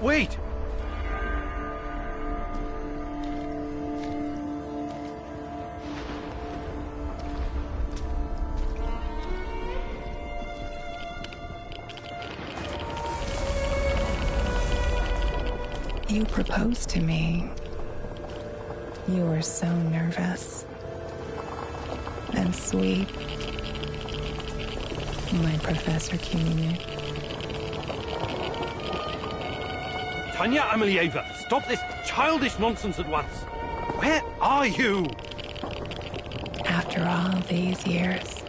Wait! You proposed to me. You were so nervous and sweet, my Professor Cuny. Tanya Amelieva, stop this childish nonsense at once. Where are you? After all these years,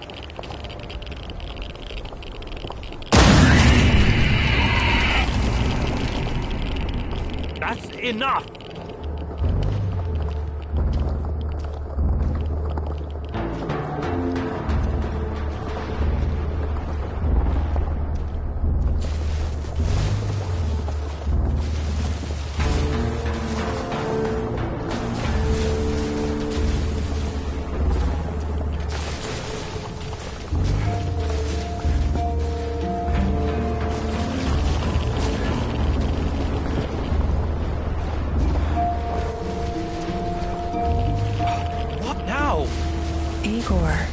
That's enough! Igor.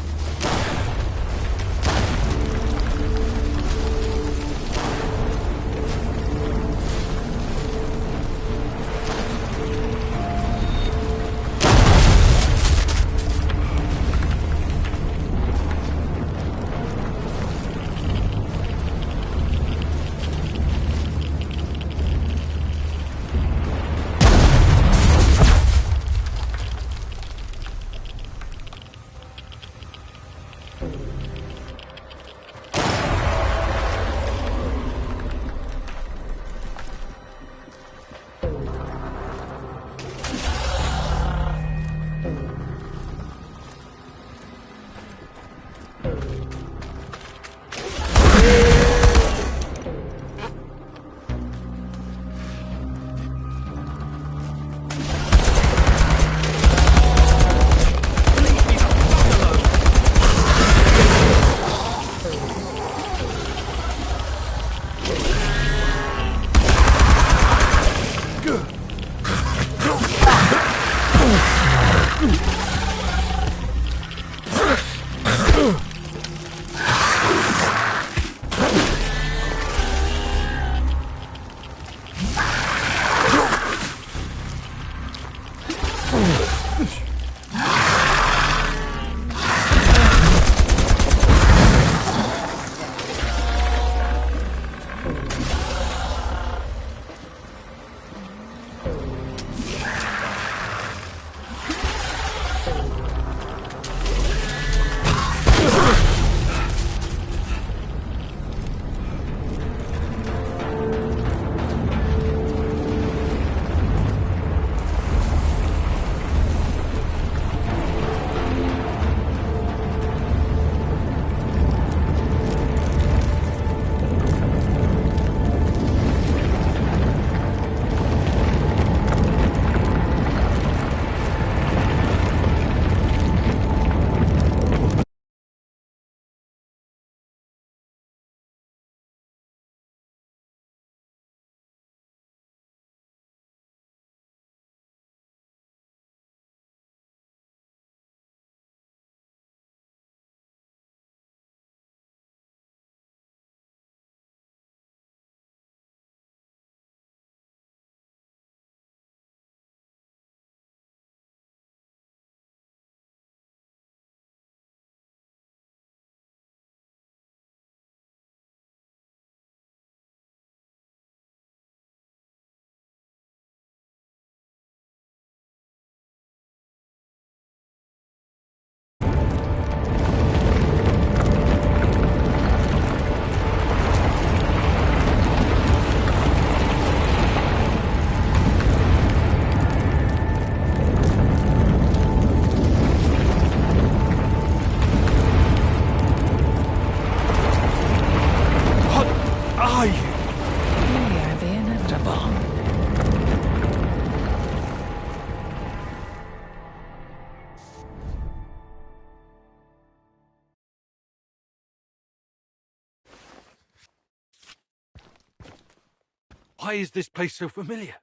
Why is this place so familiar?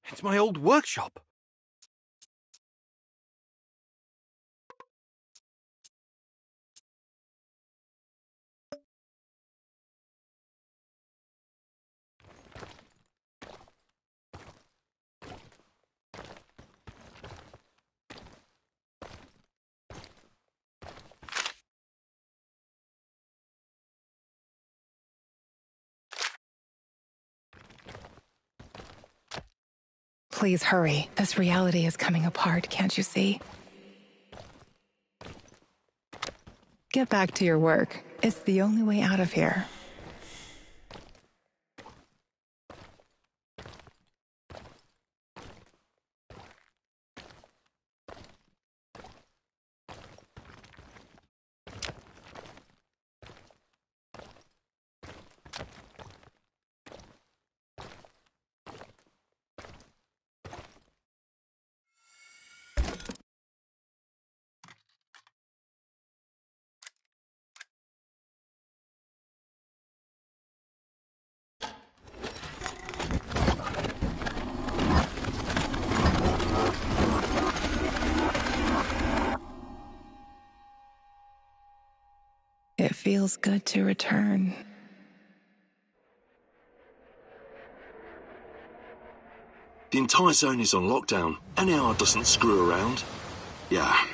It's my old workshop. Please hurry. This reality is coming apart, can't you see? Get back to your work. It's the only way out of here. It feels good to return. The entire zone is on lockdown, and AR doesn't screw around. Yeah,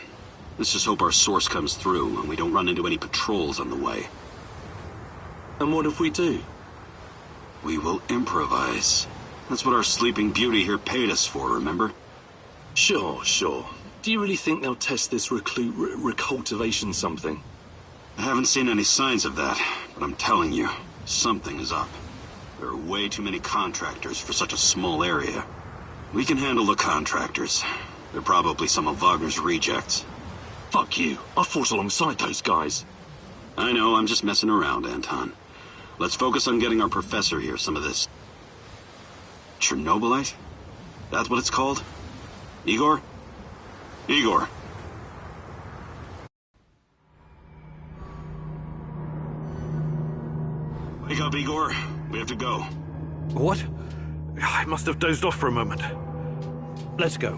let's just hope our source comes through and we don't run into any patrols on the way. And what if we do? We will improvise. That's what our Sleeping Beauty here paid us for, remember? Sure. Do you really think they'll test this recultivation something? I haven't seen any signs of that, but I'm telling you, something is up. There are way too many contractors for such a small area. We can handle the contractors. They're probably some of Wagner's rejects. Fuck you. I fought alongside those guys. I know, I'm just messing around, Anton. Let's focus on getting our professor here some of this... Chernobylite? That's what it's called? Igor? Igor. Wake up, Igor. We have to go. What? I must have dozed off for a moment. Let's go.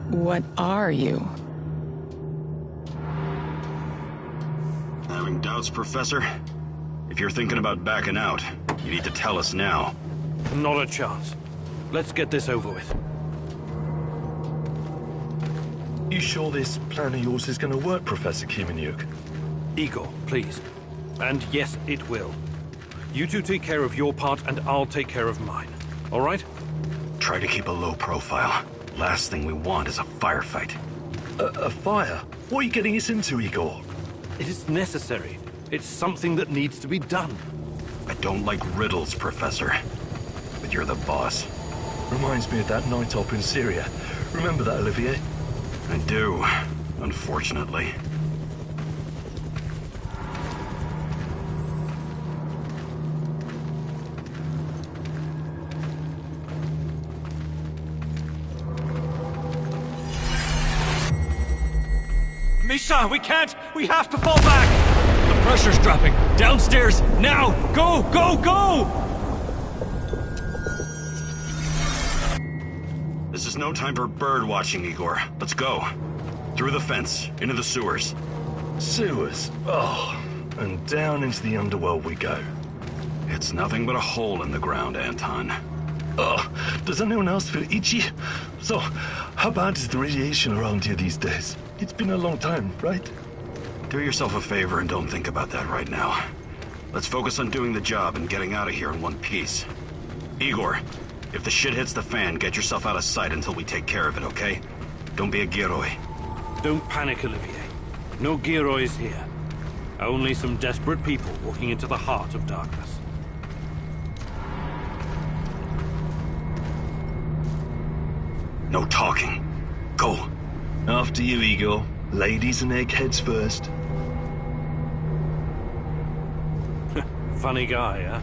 What are you? Having doubts, Professor? If you're thinking about backing out, you need to tell us now. Not a chance. Let's get this over with. You sure this plan of yours is going to work, Professor Kimenyuk? Igor, please. And yes, it will. You two take care of your part, and I'll take care of mine. All right? Try to keep a low profile. Last thing we want is a firefight. A fire? What are you getting us into, Igor? It is necessary. It's something that needs to be done. I don't like riddles, Professor. But you're the boss. Reminds me of that night op in Syria. Remember that, Olivier? I do, unfortunately. Misha, we can't! We have to fall back! The pressure's dropping! Downstairs! Now! Go! Go! Go! This is no time for bird watching, Igor. Let's go. Through the fence, into the sewers. Sewers? Oh, and down into the underworld we go. It's nothing but a hole in the ground, Anton. Oh, does anyone else feel itchy? So, how bad is the radiation around here these days? It's been a long time, right? Do yourself a favor and don't think about that right now. Let's focus on doing the job and getting out of here in one piece. Igor, if the shit hits the fan, get yourself out of sight until we take care of it, okay? Don't be a Gilroy. Don't panic, Olivier. No Giroys here. Only some desperate people walking into the heart of darkness. No talking. Go. After you, Igor. Ladies and eggheads first. Funny guy, huh?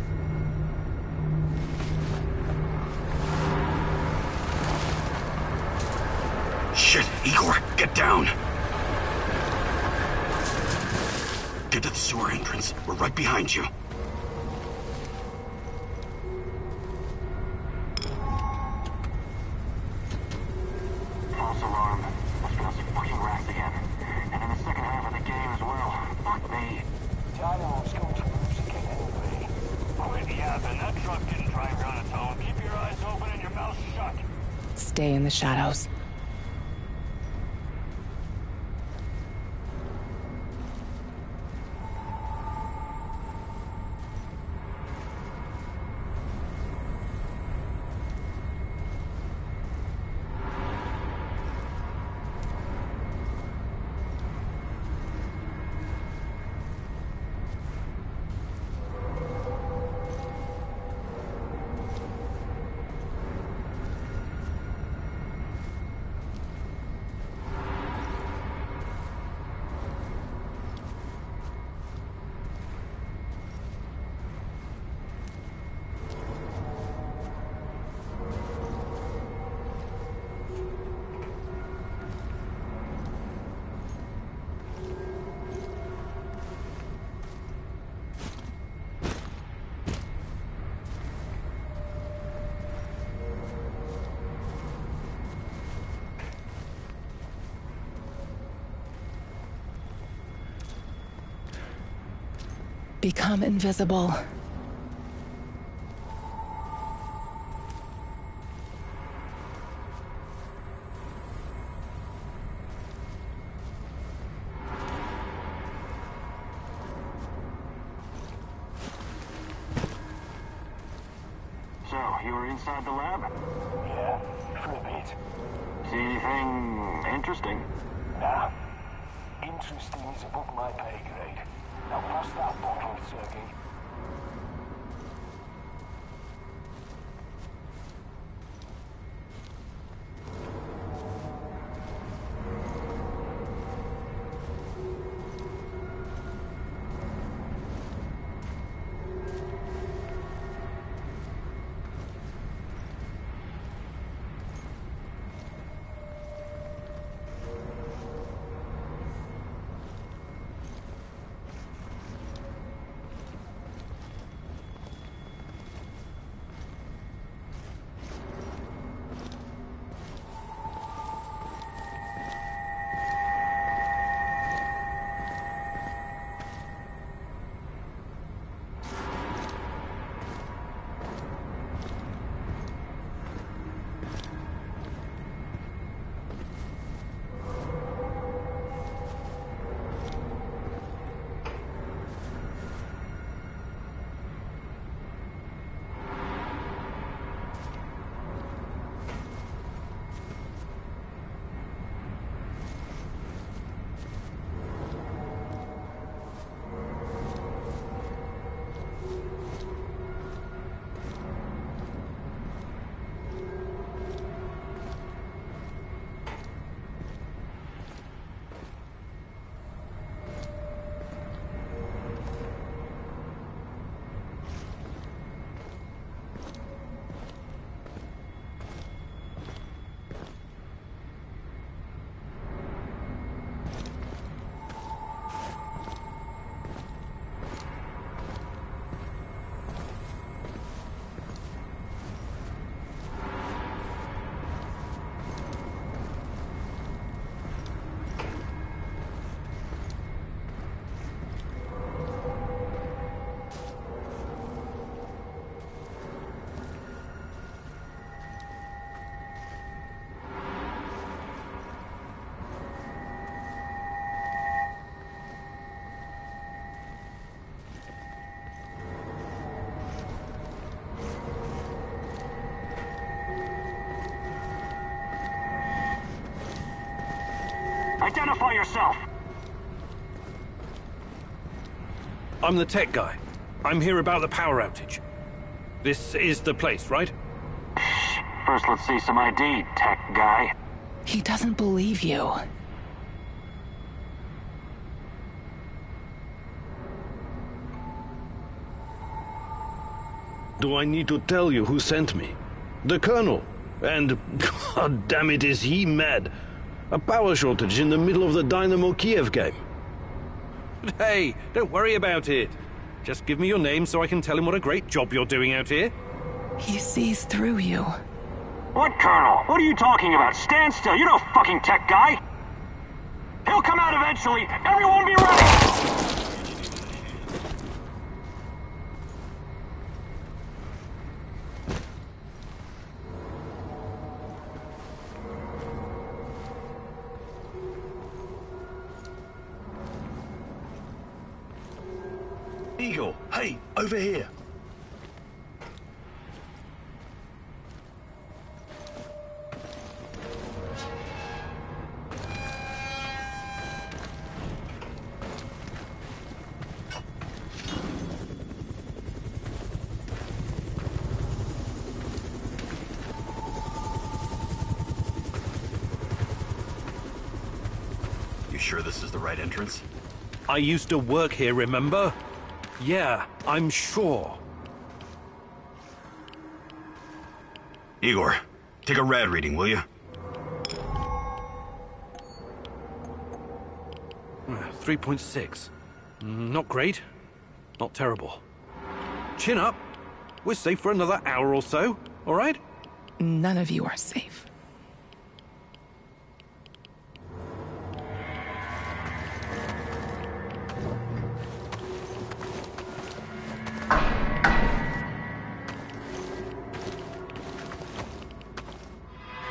Shit, Igor, get down. Get to the sewer entrance. We're right behind you. stay in the shadows. Become invisible. So, you were inside the lab? Yeah, for a bit. See anything interesting? Nah. Interesting is above my pay grade. Now pass that bottle, Sergey. Identify yourself! I'm the tech guy. I'm here about the power outage. This is the place, right? First, let's see some ID, tech guy. He doesn't believe you. Do I need to tell you who sent me? The Colonel. And, god damn it, is he mad. A power shortage in the middle of the Dynamo Kiev game. But hey, don't worry about it. Just give me your name so I can tell him what a great job you're doing out here. He sees through you. What, Colonel? What are you talking about? Stand still. You're no fucking tech guy. He'll come out eventually. Everyone be ready! Eagle, hey, over here. You sure this is the right entrance? I used to work here, remember? Yeah, I'm sure. Igor, take a rad reading, will you? 3.6. Not great. Not terrible. Chin up. We're safe for another hour or so, all right? None of you are safe.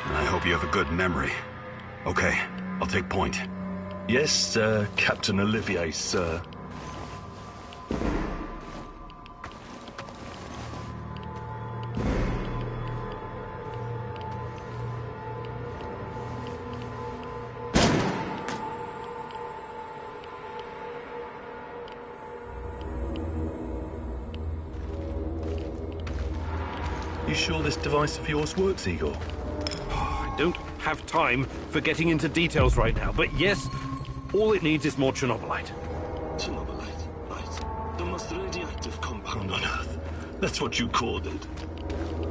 I hope you have a good memory. Okay, I'll take point. Yes, Captain Olivier, sir. You sure this device of yours works, Igor? I don't have time for getting into details right now, but yes, all it needs is more Chernobylite. Chernobylite, right. The most radioactive compound On Earth. That's what you called it.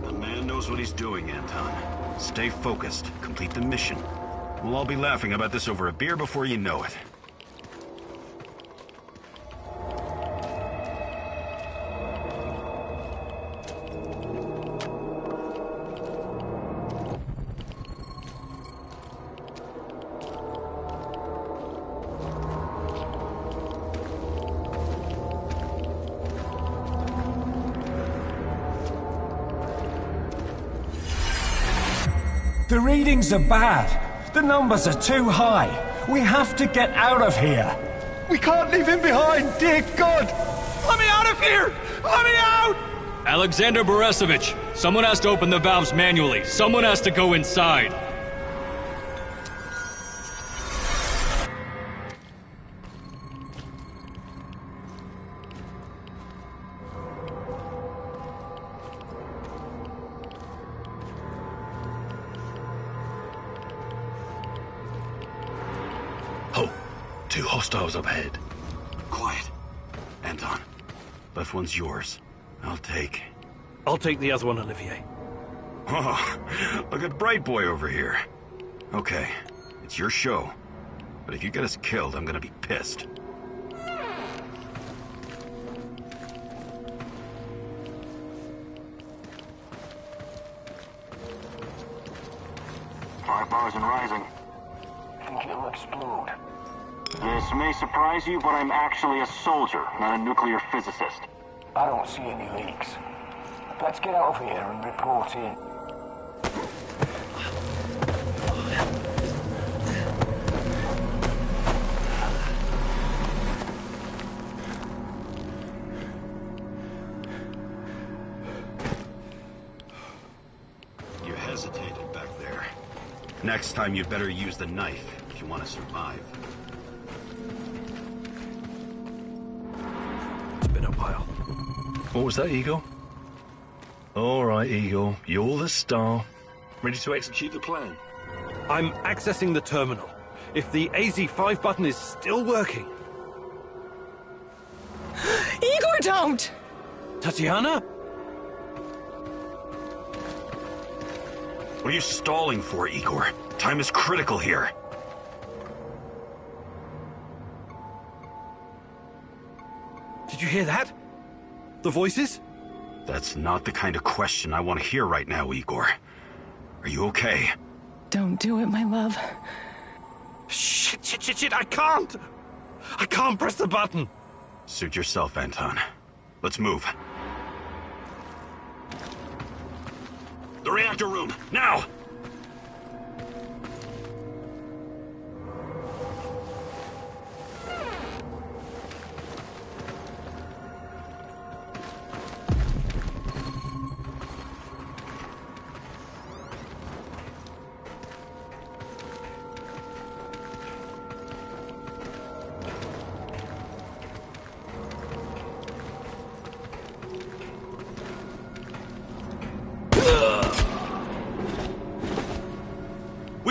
The man knows what he's doing, Anton. Stay focused. Complete the mission. We'll all be laughing about this over a beer before you know it. The readings are bad. The numbers are too high. We have to get out of here. We can't leave him behind, dear God! Let me out of here! Let me out! Alexander Borisovich, someone has to open the valves manually. Someone has to go inside. Oh, two hostiles up ahead. Quiet. Anton, left one's yours. I'll take... I'll take the other one, Olivier. Oh, look at Bright Boy over here. Okay, it's your show. But if you get us killed, I'm gonna be pissed. Five bars and rising. Think it'll explode? This may surprise you, but I'm actually a soldier, not a nuclear physicist. I don't see any leaks. Let's get out of here and report in. You hesitated back there. Next time you'd better use the knife if you want to survive. It's been a while. What was that, Eagle? All right, Eagle. You're the star. Ready to execute the plan? I'm accessing the terminal. If the AZ5 button is still working... Igor, don't! Tatiana? What are you stalling for, Igor? Time is critical here. Did you hear that? The voices? That's not the kind of question I want to hear right now, Igor. Are you okay? Don't do it, my love. Shit, I can't! I can't press the button! Suit yourself, Anton. Let's move. The reactor room, now!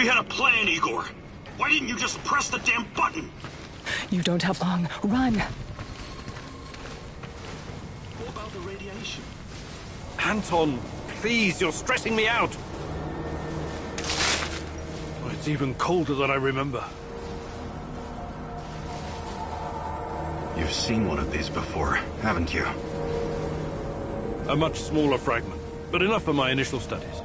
We had a plan, Igor. Why didn't you just press the damn button? You don't have long. Run! What about the radiation? Anton, please, you're stressing me out. Oh, it's even colder than I remember. You've seen one of these before, haven't you? A much smaller fragment, but enough for my initial studies.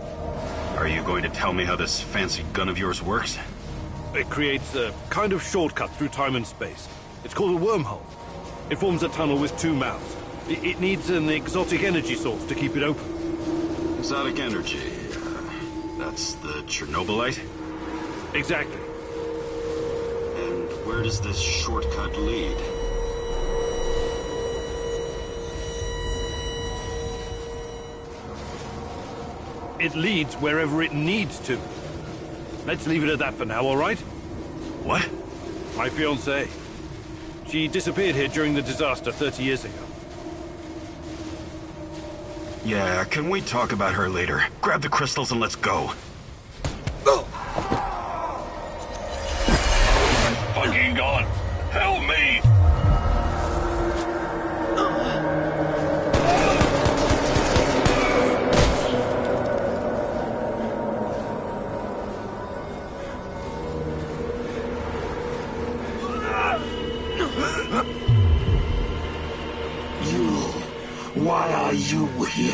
Are you going to tell me how this fancy gun of yours works? It creates a kind of shortcut through time and space. It's called a wormhole. It forms a tunnel with two mouths. It needs an exotic energy source to keep it open. Exotic energy. That's the Chernobylite? Exactly. And where does this shortcut lead? It leads wherever it needs to. Let's leave it at that for now, all right? What? My fiancée. She disappeared here during the disaster 30 years ago. Yeah, can we talk about her later? Grab the crystals and let's go. Fucking gone. Help me! Why are you here?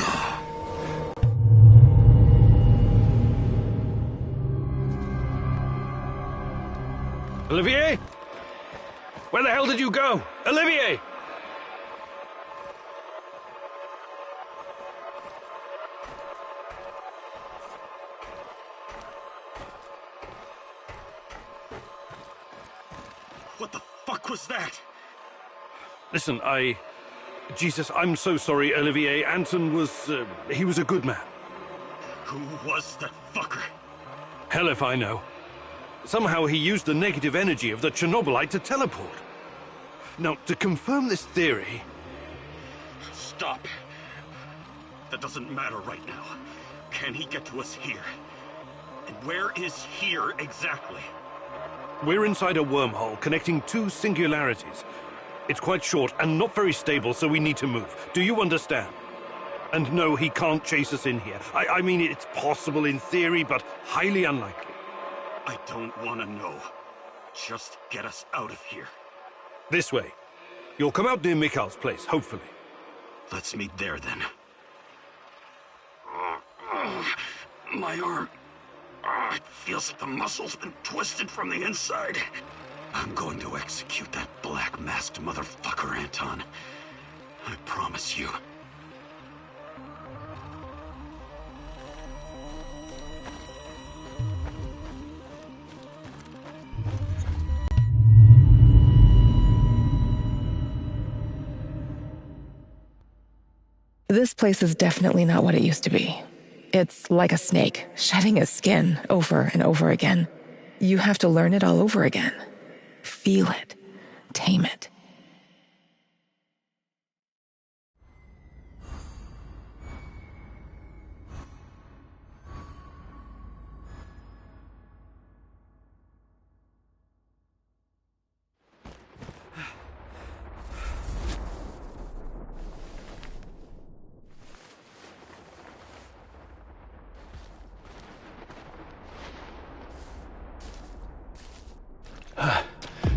Olivier? Where the hell did you go? Olivier! What the fuck was that? Listen, Jesus, I'm so sorry, Olivier. Anton was, he was a good man. Who was that fucker? Hell if I know. Somehow he used the negative energy of the Chernobylite to teleport. Now, to confirm this theory... Stop. That doesn't matter right now. Can he get to us here? And where is here exactly? We're inside a wormhole connecting two singularities. It's quite short and not very stable, so we need to move. Do you understand? And no, he can't chase us in here. I mean, it's possible in theory, but highly unlikely. I don't want to know. Just get us out of here. This way. You'll come out near Mikhail's place, hopefully. Let's meet there, then. My arm... it feels like the muscle's been twisted from the inside. I'm going to execute that black-masked motherfucker, Anton. I promise you. This place is definitely not what it used to be. It's like a snake, shedding its skin over and over again. You have to learn it all over again. Feel it. Tame it.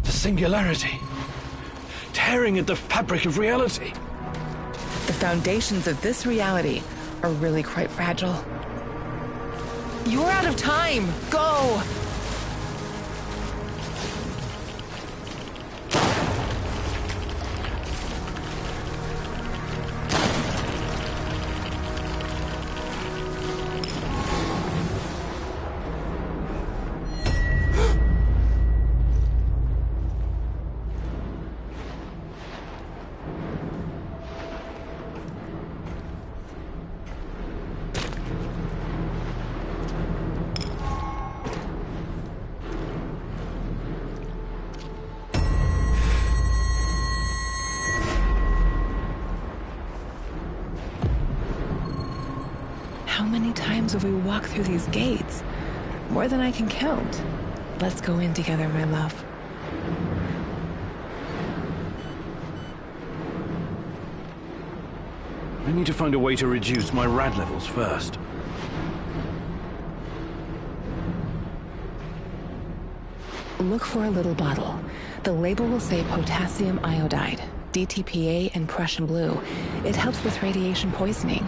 Singularity. Tearing at the fabric of reality. The foundations of this reality are really quite fragile. You're out of time! Go! How many times have we walked through these gates? More than I can count. Let's go in together, my love. I need to find a way to reduce my rad levels first. Look for a little bottle. The label will say potassium iodide, DTPA, and Prussian blue. It helps with radiation poisoning.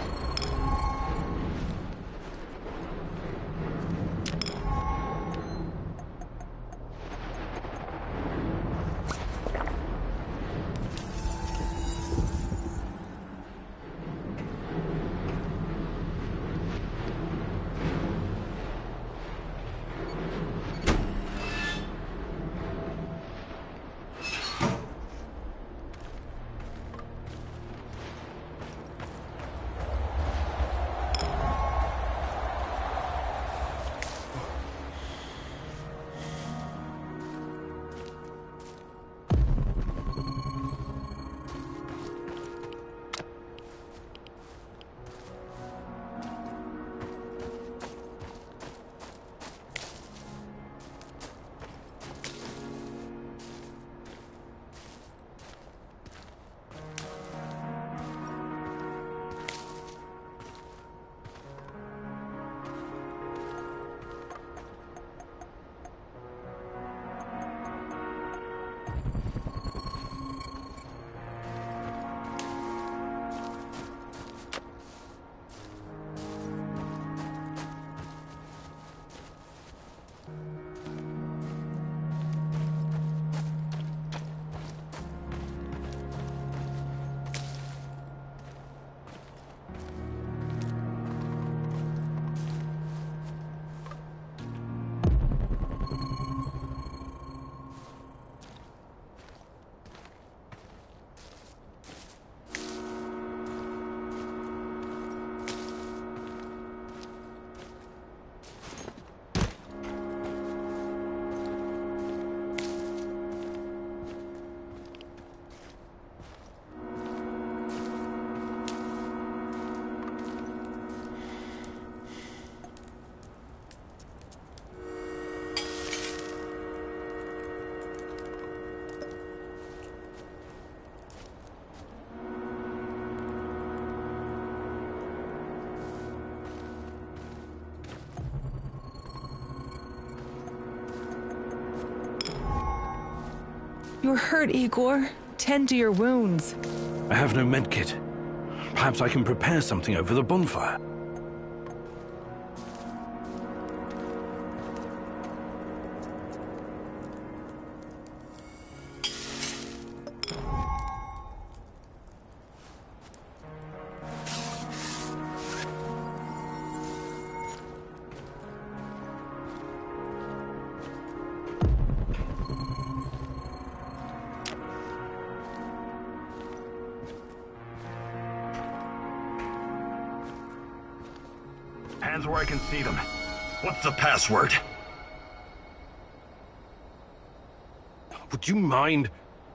You're hurt, Igor. Tend to your wounds. I have no medkit. Perhaps I can prepare something over the bonfire. Hands where I can see them. What's the password? Would you mind?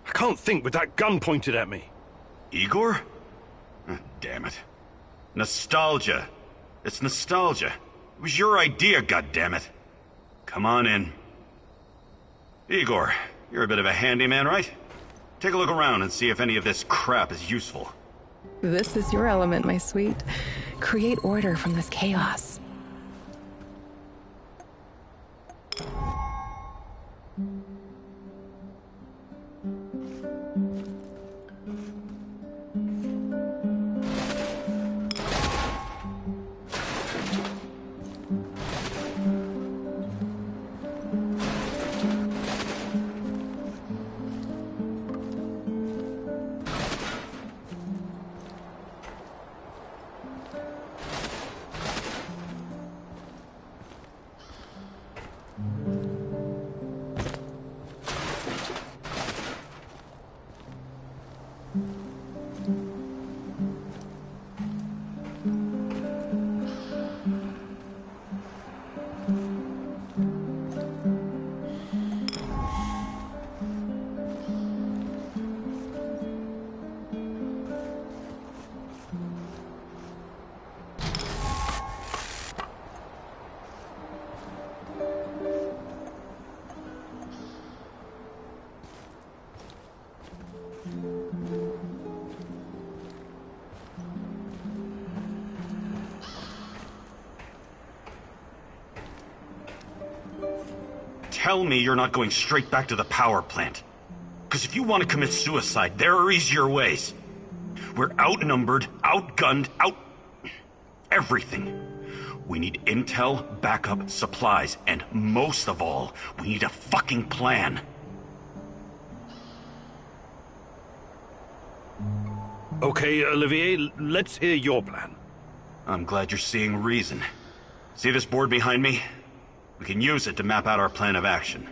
I can't think with that gun pointed at me. Igor? Damn it. Nostalgia. It's nostalgia. It was your idea, goddammit. Come on in. Igor, you're a bit of a handyman, right? Take a look around and see if any of this crap is useful. This is your element, my sweet. Create order from this chaos. tell me you're not going straight back to the power plant. Because if you want to commit suicide, there are easier ways. We're outnumbered, outgunned, everything. We need intel, backup, supplies, and most of all, we need a fucking plan. Okay, Olivier, let's hear your plan. I'm glad you're seeing reason. See this board behind me? We can use it to map out our plan of action.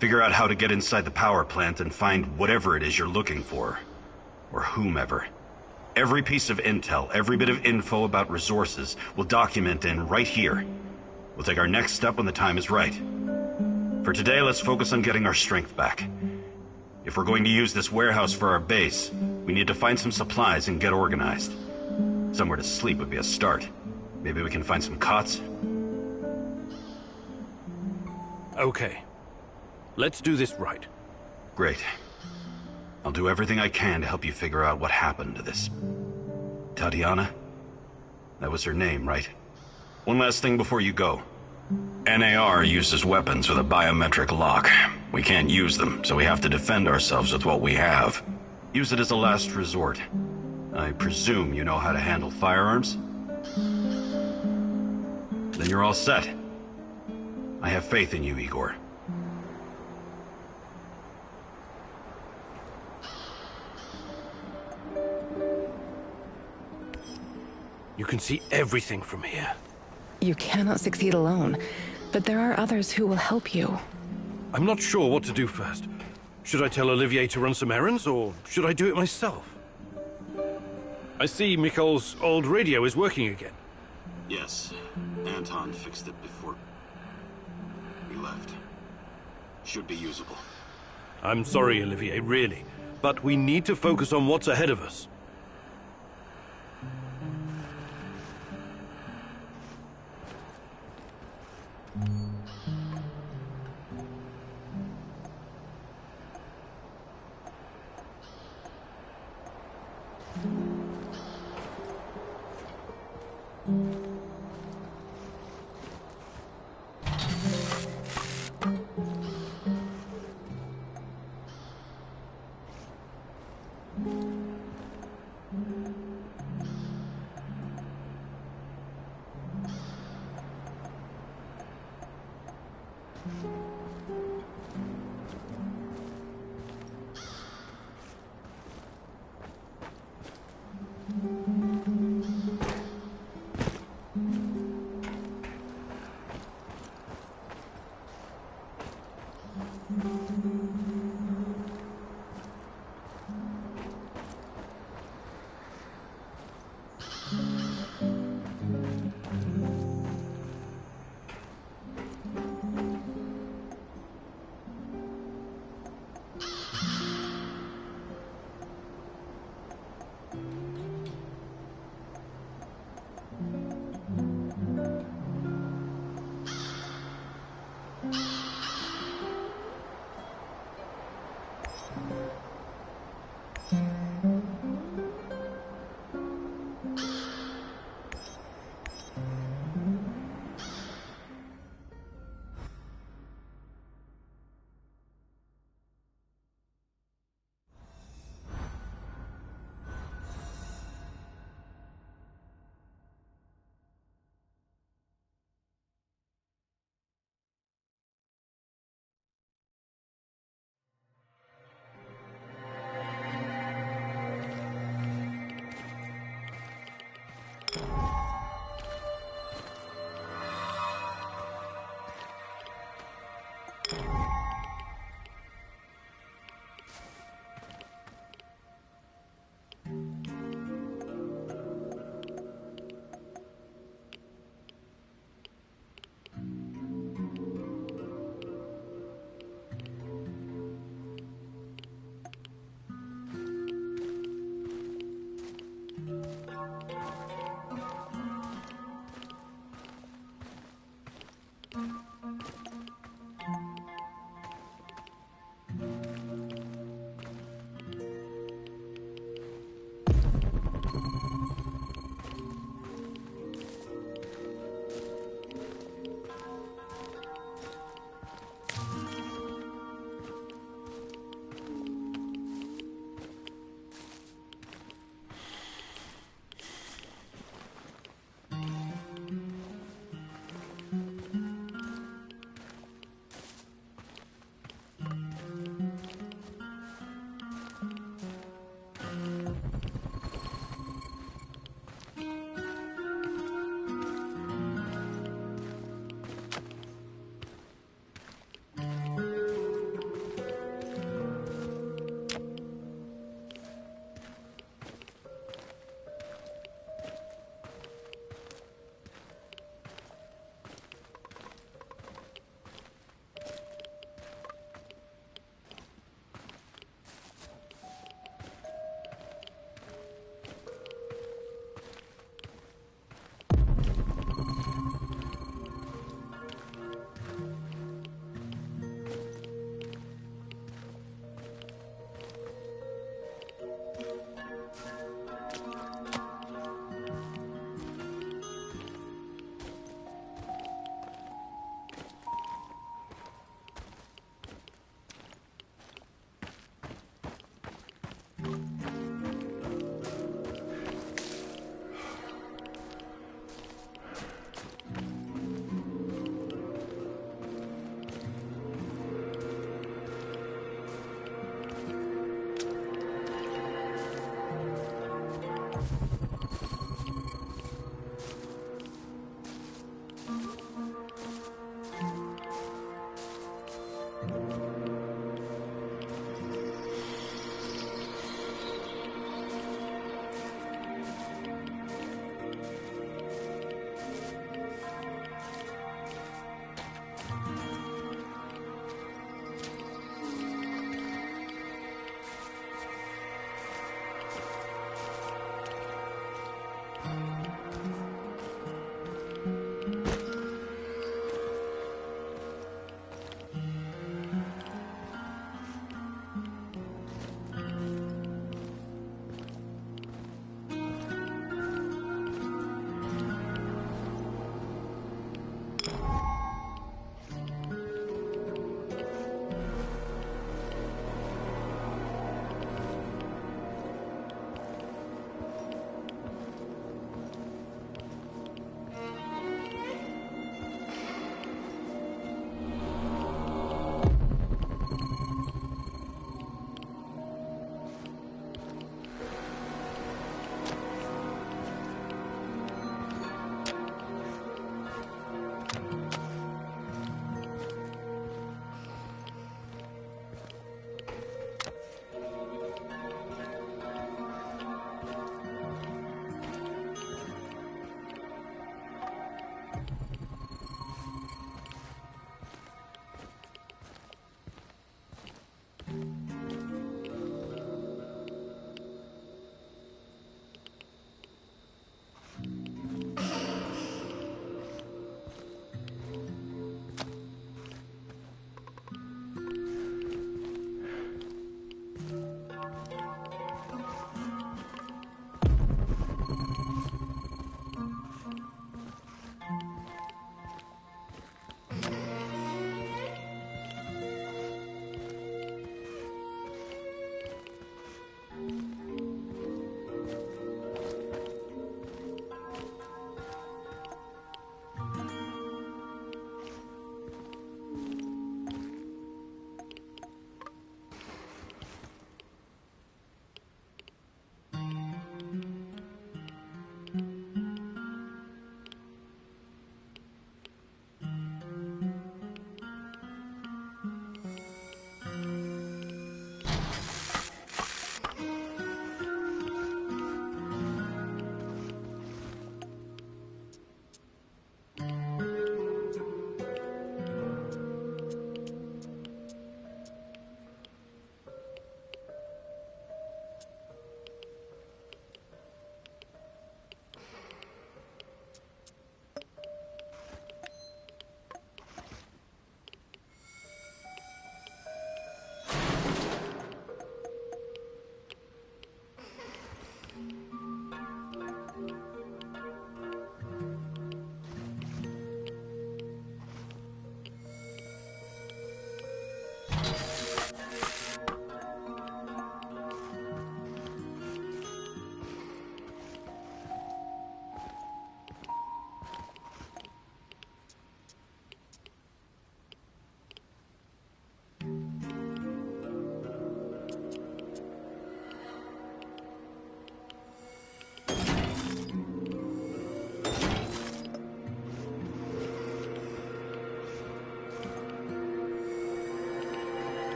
Figure out how to get inside the power plant and find whatever it is you're looking for. Or whomever. Every piece of intel, every bit of info about resources, we'll document in right here. We'll take our next step when the time is right. For today, let's focus on getting our strength back. If we're going to use this warehouse for our base, we need to find some supplies and get organized. Somewhere to sleep would be a start. Maybe we can find some cots? Okay. Let's do this right. Great. I'll do everything I can to help you figure out what happened to this... Tatiana? That was her name, right? One last thing before you go. NAR uses weapons with a biometric lock. We can't use them, so we have to defend ourselves with what we have. Use it as a last resort. I presume you know how to handle firearms? Then you're all set. I have faith in you, Igor. You can see everything from here. You cannot succeed alone, but there are others who will help you. I'm not sure what to do first. Should I tell Olivier to run some errands, or should I do it myself? I see Mikhail's old radio is working again. Yes. Anton fixed it before we left. Should be usable. I'm sorry, Olivier, really. But we need to focus on what's ahead of us.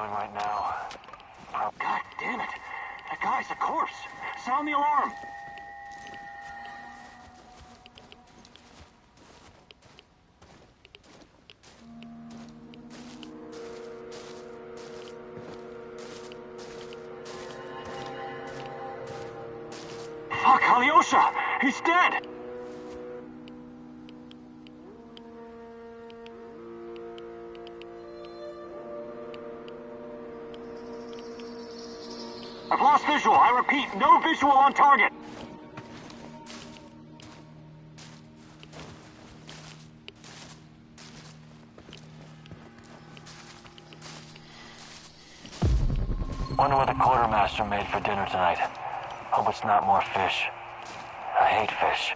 going right now. God damn it! That guy's a corpse! Sound the alarm! Fuck, Alyosha! He's dead! I've lost visual. I repeat, no visual on target. Wonder what the quartermaster made for dinner tonight. Hope it's not more fish. I hate fish.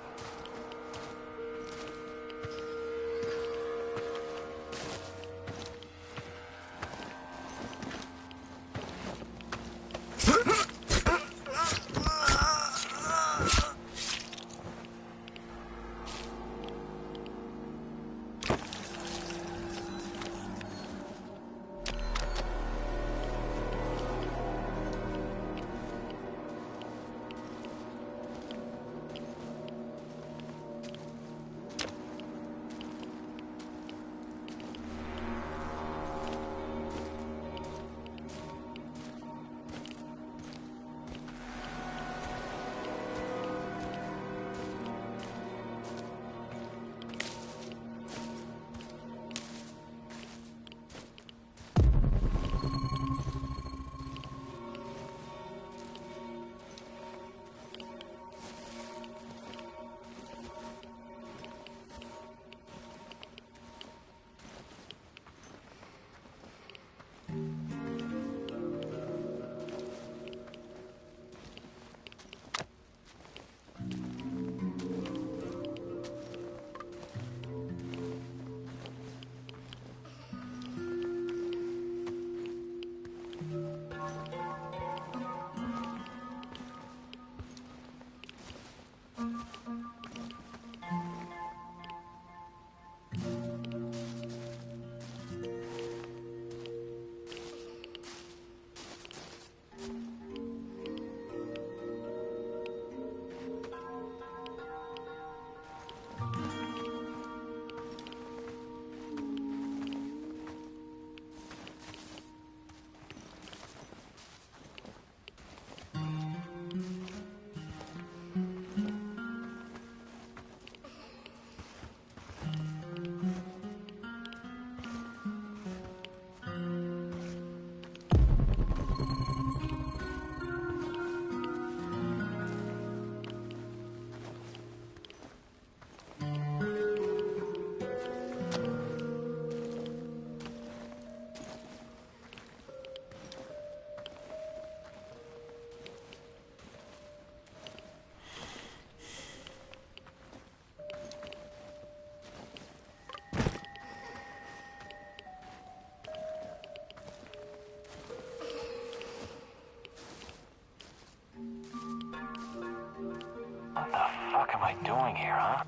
What the fuck am I doing here, huh?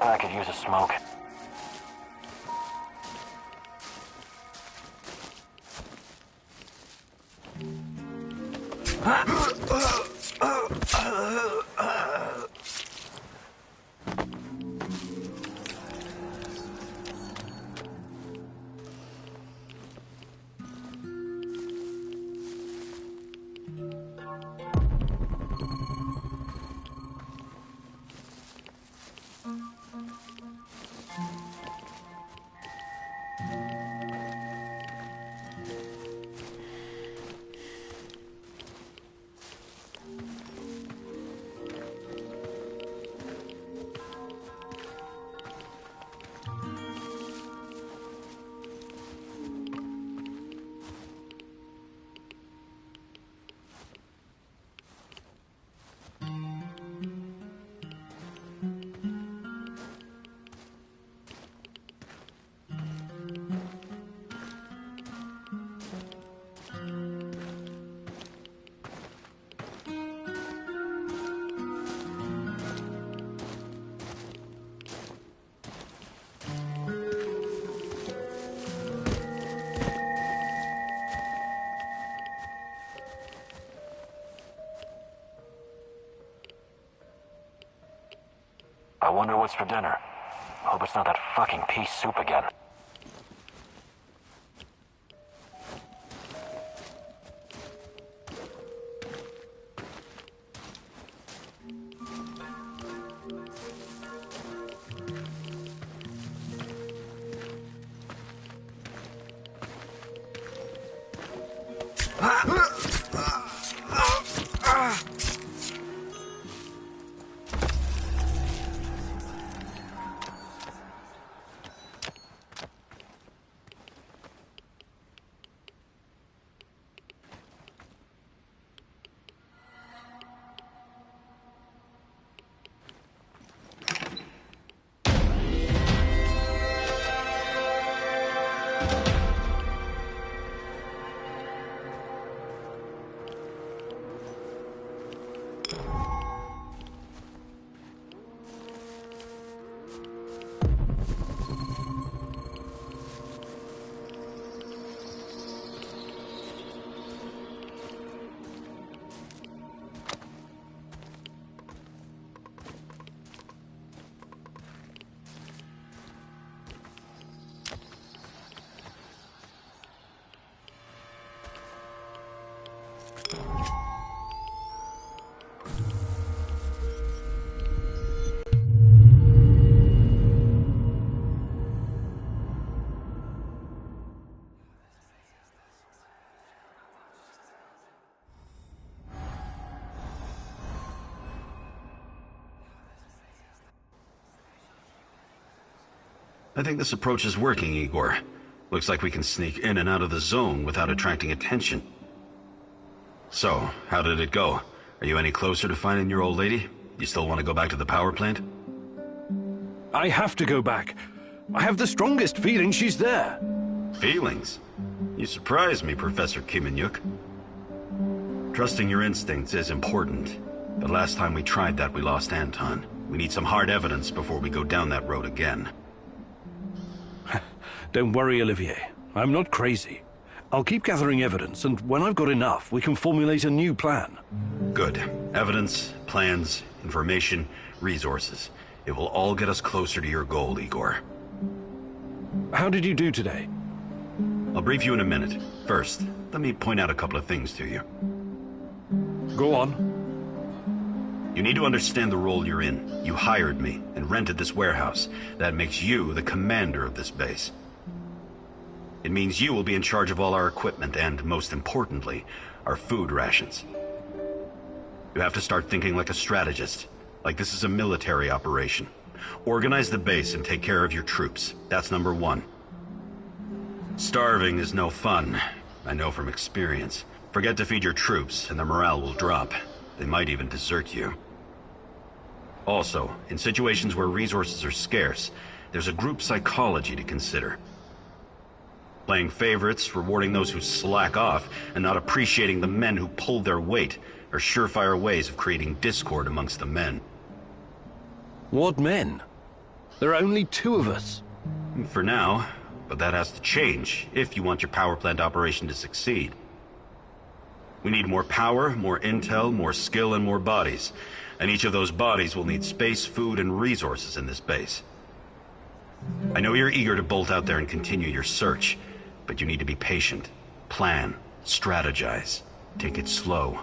I could use a smoke. I wonder what's for dinner. Hope it's not that fucking pea soup again. I think this approach is working, Igor. Looks like we can sneak in and out of the zone without attracting attention. So, how did it go? Are you any closer to finding your old lady? You still want to go back to the power plant? I have to go back. I have the strongest feeling she's there. Feelings? You surprise me, Professor Kiminyuk. Trusting your instincts is important, but last time we tried that, we lost Anton. We need some hard evidence before we go down that road again. Don't worry, Olivier. I'm not crazy. I'll keep gathering evidence, and when I've got enough, we can formulate a new plan. Good. Evidence, plans, information, resources. It will all get us closer to your goal, Igor. How did you do today? I'll brief you in a minute. First, let me point out a couple of things to you. Go on. You need to understand the role you're in. You hired me and rented this warehouse. That makes you the commander of this base. It means you will be in charge of all our equipment and, most importantly, our food rations. You have to start thinking like a strategist, like this is a military operation. Organize the base and take care of your troops. That's number one. Starving is no fun. I know from experience. Forget to feed your troops and their morale will drop. They might even desert you. Also, in situations where resources are scarce, there's a group psychology to consider. Playing favorites, rewarding those who slack off, and not appreciating the men who pull their weight are surefire ways of creating discord amongst the men. What men? There are only 2 of us. For now, but that has to change if you want your power plant operation to succeed. We need more power, more intel, more skill, and more bodies. And each of those bodies will need space, food, and resources in this base. I know you're eager to bolt out there and continue your search, but you need to be patient, plan, strategize, take it slow.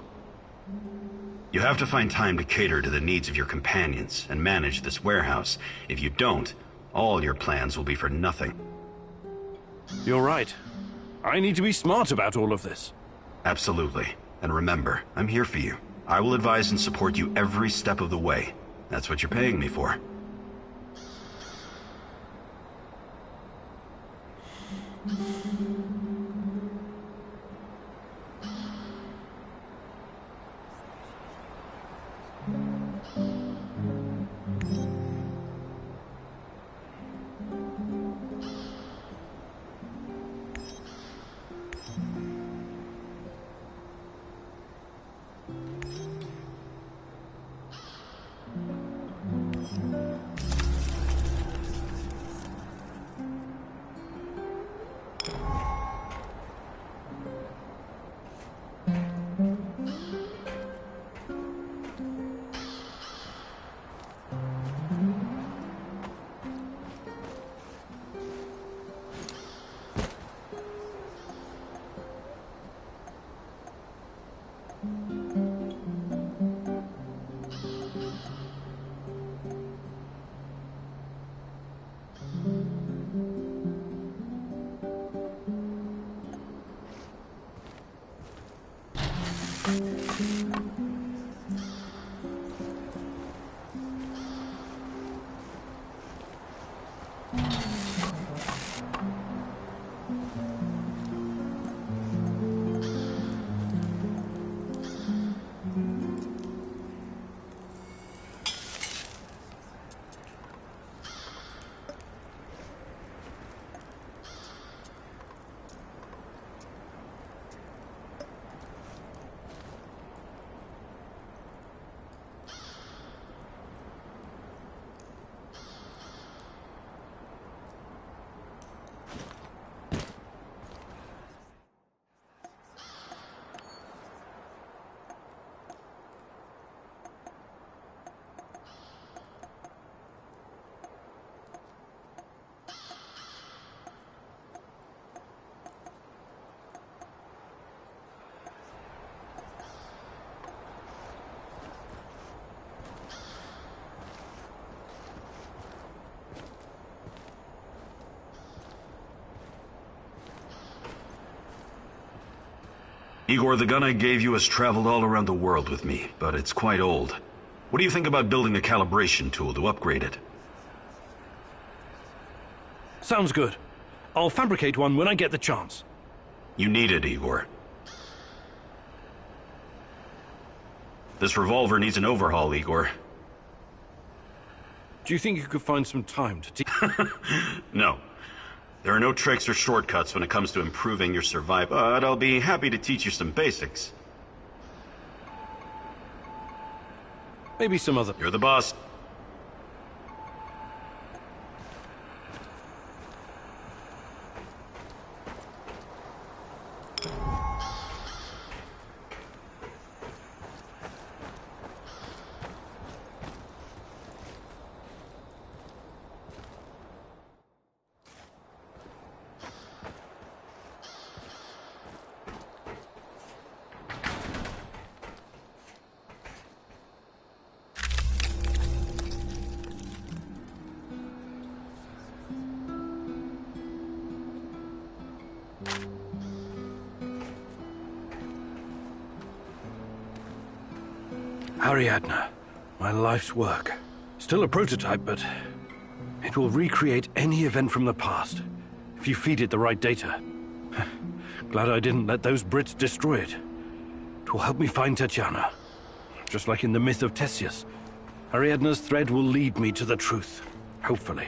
You have to find time to cater to the needs of your companions and manage this warehouse. If you don't, all your plans will be for nothing. You're right. I need to be smart about all of this. Absolutely. And remember, I'm here for you. I will advise and support you every step of the way. That's what you're paying me for. Igor, the gun I gave you has traveled all around the world with me, but it's quite old. What do you think about building a calibration tool to upgrade it? Sounds good. I'll fabricate one when I get the chance. You need it, Igor. This revolver needs an overhaul, Igor. Do you think you could find some time to teach? No. There are no tricks or shortcuts when it comes to improving your survival, but I'll be happy to teach you some basics. Maybe some other... You're the boss. Ariadne, my life's work. Still a prototype, but it will recreate any event from the past, if you feed it the right data. Glad I didn't let those Brits destroy it. It will help me find Tatiana. Just like in the myth of Theseus, Ariadne's thread will lead me to the truth, hopefully.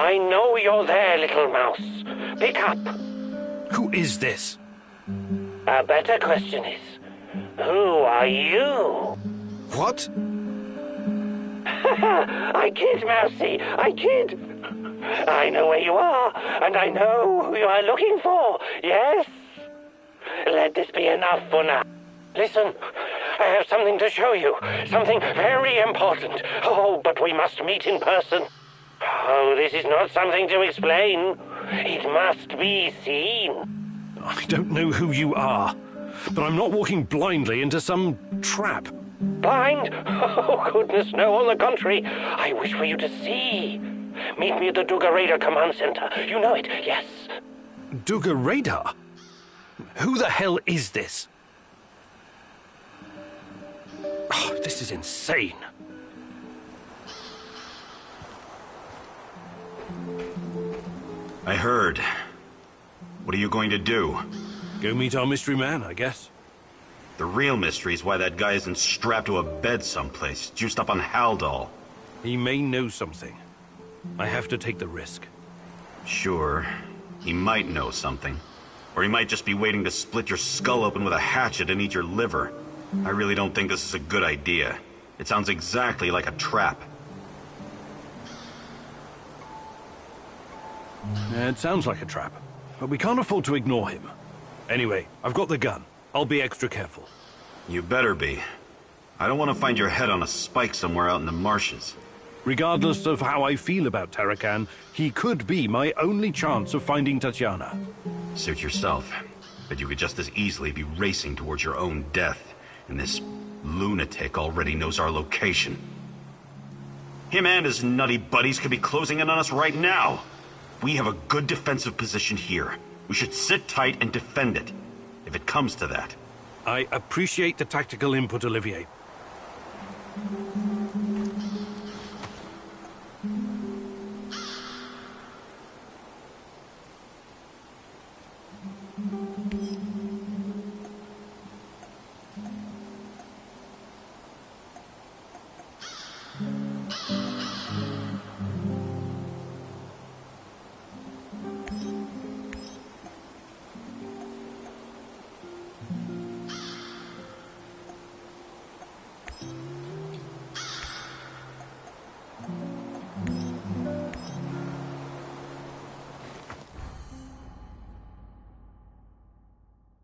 I know you're there, little mouse. Pick up. Who is this? A better question is, who are you? What? I kid, Mousy, I kid. I know where you are, and I know who you are looking for, yes? Let this be enough for now. Listen, I have something to show you, something very important. Oh, but we must meet in person. Oh, this is not something to explain. It must be seen. I don't know who you are, but I'm not walking blindly into some trap. Blind? Oh, goodness, no, on the contrary. I wish for you to see. Meet me at the Duga Radar Command Center. You know it, yes. Duga Radar? Who the hell is this? Oh, this is insane. I heard. What are you going to do? Go meet our mystery man, I guess. The real mystery is why that guy isn't strapped to a bed someplace, juiced up on Haldol. He may know something. I have to take the risk. Sure. He might know something. Or he might just be waiting to split your skull open with a hatchet and eat your liver. I really don't think this is a good idea. It sounds exactly like a trap. It sounds like a trap, but we can't afford to ignore him. Anyway, I've got the gun. I'll be extra careful. You better be. I don't want to find your head on a spike somewhere out in the marshes. Regardless of how I feel about Tarakan, he could be my only chance of finding Tatiana. Suit yourself. But you could just as easily be racing towards your own death, and this lunatic already knows our location. Him and his nutty buddies could be closing in on us right now. We have a good defensive position here. We should sit tight and defend it, if it comes to that. I appreciate the tactical input, Olivier.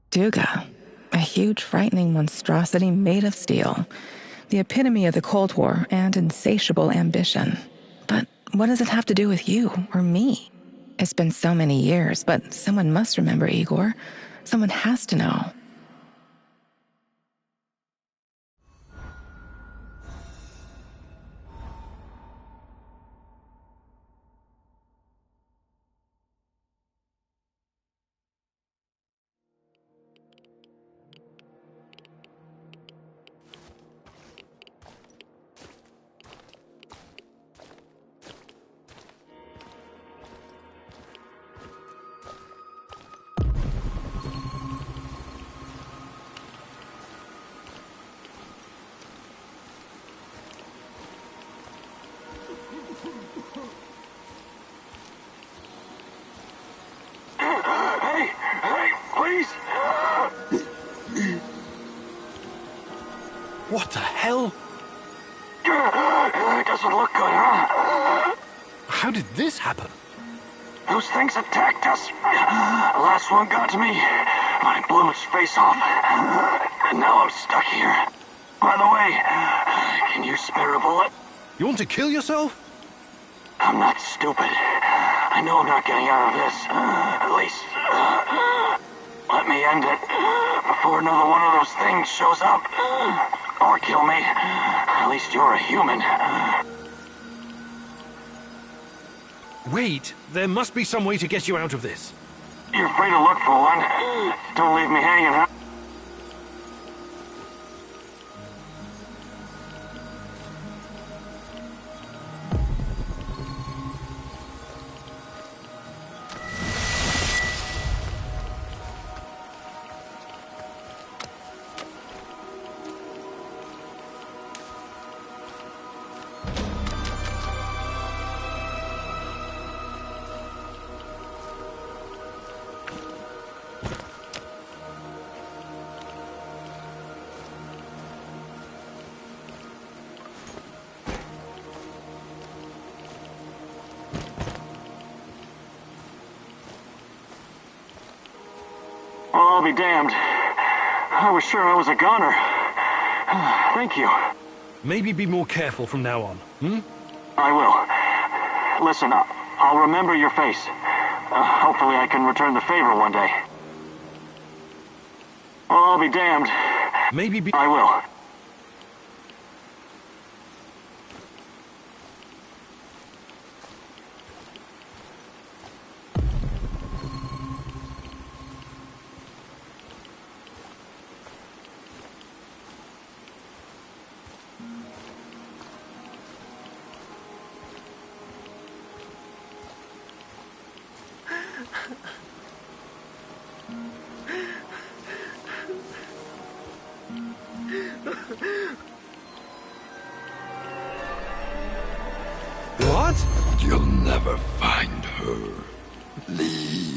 Duga, a huge, frightening monstrosity made of steel. The epitome of the Cold War and insatiable ambition. But what does it have to do with you or me? It's been so many years, but someone must remember Igor. Someone has to know. What the hell? It doesn't look good, huh? How did this happen? Those things attacked us. The last one got to me. I blew its face off. And now I'm stuck here. By the way, can you spare a bullet? You want to kill yourself? I'm not stupid. I know I'm not getting out of this. At least, let me end it before another one of those things shows up. Or kill me. At least you're a human. Wait, there must be some way to get you out of this. You're free to look for one. Don't leave me hanging, huh? Well, I'll be damned. I was sure I was a goner. Thank you. Maybe be more careful from now on, hmm? I will. Listen, I'll remember your face. Hopefully I can return the favor one day. Well, I'll be damned. Maybe be... I will. What? You'll never find her. Leave.